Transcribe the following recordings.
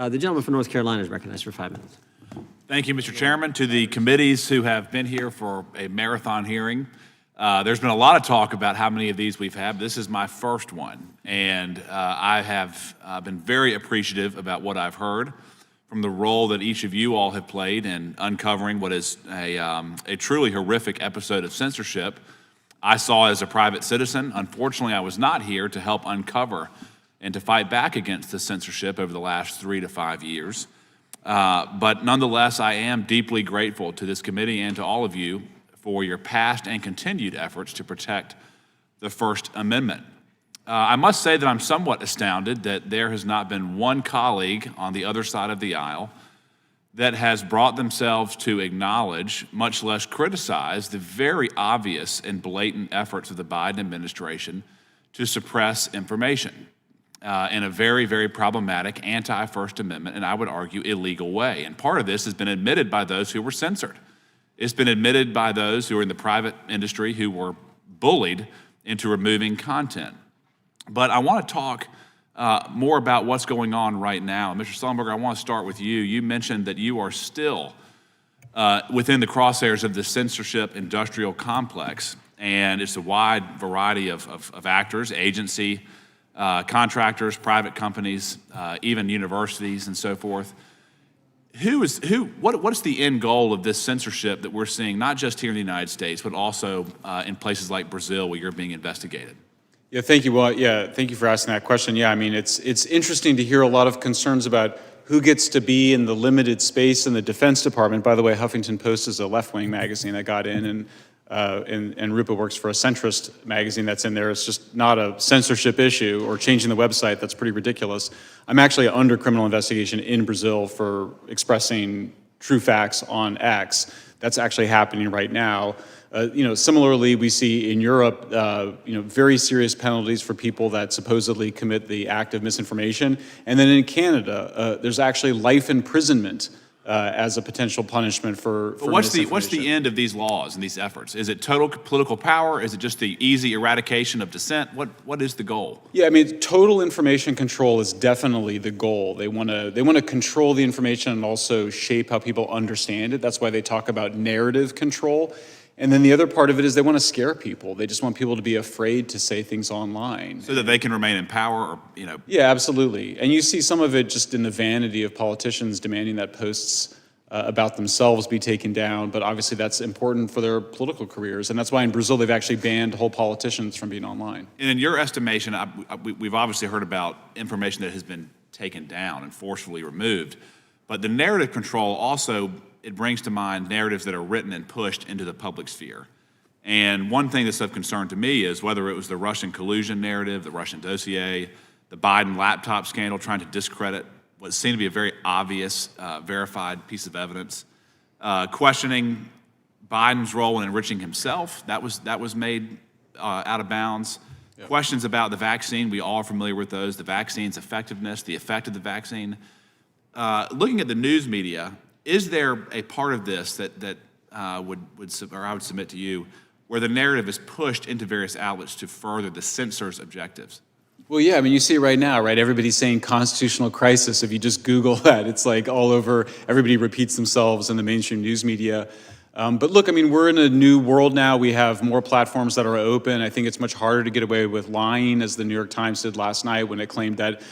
The gentleman from North Carolina is recognized for 5 minutes. Thank you, Mr. Chairman. To the committees who have been here for a marathon hearing, there's been a lot of talk about how many of these we've had. This is my first one, and I have been very appreciative about what I've heard from the role that each of you all have played in uncovering what is a truly horrific episode of censorship I saw as a private citizen. Unfortunately, I was not here to help uncover and to fight back against the censorship over the last 3 to 5 years. But nonetheless, I am deeply grateful to this committee and to all of you for your past and continued efforts to protect the First Amendment. I must say that I'm somewhat astounded that there has not been one colleague on the other side of the aisle that has brought themselves to acknowledge, much less criticize, the very obvious and blatant efforts of the Biden administration to suppress information in a very, very problematic anti-First Amendment, and I would argue illegal way. And part of this has been admitted by those who were censored. It's been admitted by those who are in the private industry who were bullied into removing content. But I want to talk more about what's going on right now. Mr. Sullenberger, I want to start with you. You mentioned that you are still within the crosshairs of the censorship-industrial complex, and it's a wide variety of actors, agency, contractors, private companies, even universities and so forth. What is the end goal of this censorship that we're seeing, not just here in the United States, but also in places like Brazil where you're being investigated? Yeah, thank you. Well, yeah, thank you for asking that question. Yeah, I mean, it's interesting to hear a lot of concerns about who gets to be in the limited space in the Defense Department. By the way, Huffington Post is a left-wing magazine that got in, and Rupa works for a centrist magazine that's in there. It's just not a censorship issue or changing the website. That's pretty ridiculous. I'm actually under criminal investigation in Brazil for expressing true facts on X. That's actually happening right now. Similarly, we see in Europe, very serious penalties for people that supposedly commit the act of misinformation. And then in Canada, there's actually life imprisonment as a potential punishment for what's the end of these laws and these efforts? Is it total political power? Is it just the easy eradication of dissent? What is the goal? Yeah, I mean, total information control is definitely the goal. They want to control the information and also shape how people understand it. That's why they talk about narrative control. And then the other part of it is they want to scare people. They just want people to be afraid to say things online. So that they can remain in power, Yeah, absolutely. And you see some of it just in the vanity of politicians demanding that posts about themselves be taken down, but obviously that's important for their political careers. And that's why in Brazil they've actually banned whole politicians from being online. And in your estimation, we've obviously heard about information that has been taken down and forcefully removed, but the narrative control also, it brings to mind narratives that are written and pushed into the public sphere. And one thing that's of concern to me is whether it was the Russian collusion narrative, the Russian dossier, the Biden laptop scandal trying to discredit what seemed to be a very obvious, verified piece of evidence, questioning Biden's role in enriching himself, that was made out of bounds. Yep. Questions about the vaccine, we all are familiar with those, the vaccine's effectiveness, the effect of the vaccine. Looking at the news media, is there a part of this that I would submit to you where the narrative is pushed into various outlets to further the censor's objectives? Well, yeah, I mean, you see it right now, right? Everybody's saying constitutional crisis. If you just Google that, it's like all over. Everybody repeats themselves in the mainstream news media. But look, I mean, we're in a new world now. We have more platforms that are open. I think it's much harder to get away with lying, as the New York Times did last night when it claimed that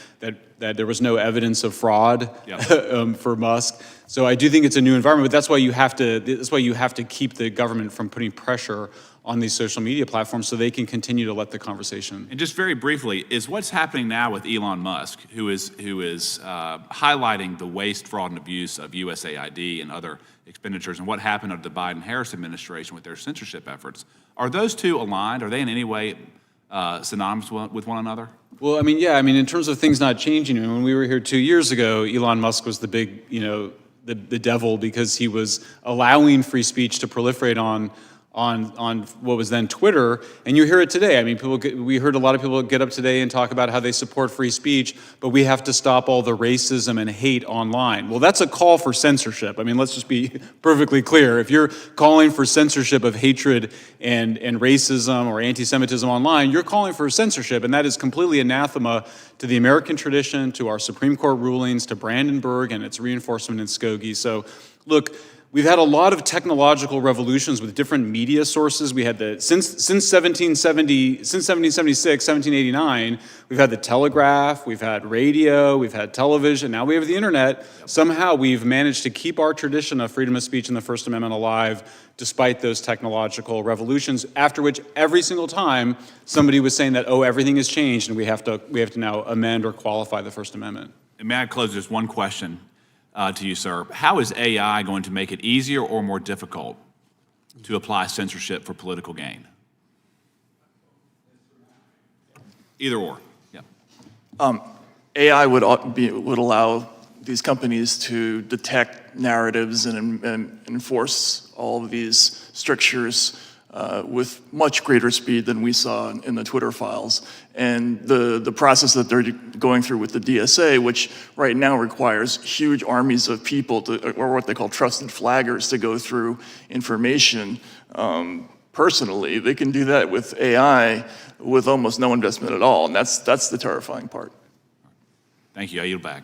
there was no evidence of fraud. Yep. For Musk. So I do think it's a new environment, but that's why you have to keep the government from putting pressure on these social media platforms so they can continue to let the conversation. And just very briefly, is what's happening now with Elon Musk, who is highlighting the waste, fraud, and abuse of USAID and other expenditures, and what happened under the Biden-Harris administration with their censorship efforts, are those two aligned? Are they in any way synonymous with one another? Well, I mean, yeah, I mean, in terms of things not changing, when we were here 2 years ago, Elon Musk was the big, the devil because he was allowing free speech to proliferate on on what was then Twitter, and you hear it today. I mean, we heard a lot of people get up today and talk about how they support free speech, but we have to stop all the racism and hate online. Well, that's a call for censorship. I mean, let's just be perfectly clear. If you're calling for censorship of hatred and racism or anti-Semitism online, you're calling for censorship, and that is completely anathema to the American tradition, to our Supreme Court rulings, to Brandenburg and its reinforcement in Skokie. So, look, we've had a lot of technological revolutions with different media sources. We had since 1776, 1789, we've had the telegraph, we've had radio, we've had television, now we have the internet. Somehow we've managed to keep our tradition of freedom of speech and the First Amendment alive despite those technological revolutions, after which every single time somebody was saying that, oh, everything has changed and we have to now amend or qualify the First Amendment. And may I close with just one question to you, sir? How is AI going to make it easier or more difficult to apply censorship for political gain? Either or, yeah. AI would allow these companies to detect narratives and enforce all of these strictures with much greater speed than we saw in the Twitter files. And the process that they're going through with the DSA, which right now requires huge armies of people, or what they call trusted flaggers, to go through information personally, they can do that with AI with almost no investment at all. And that's the terrifying part. Thank you. I yield back.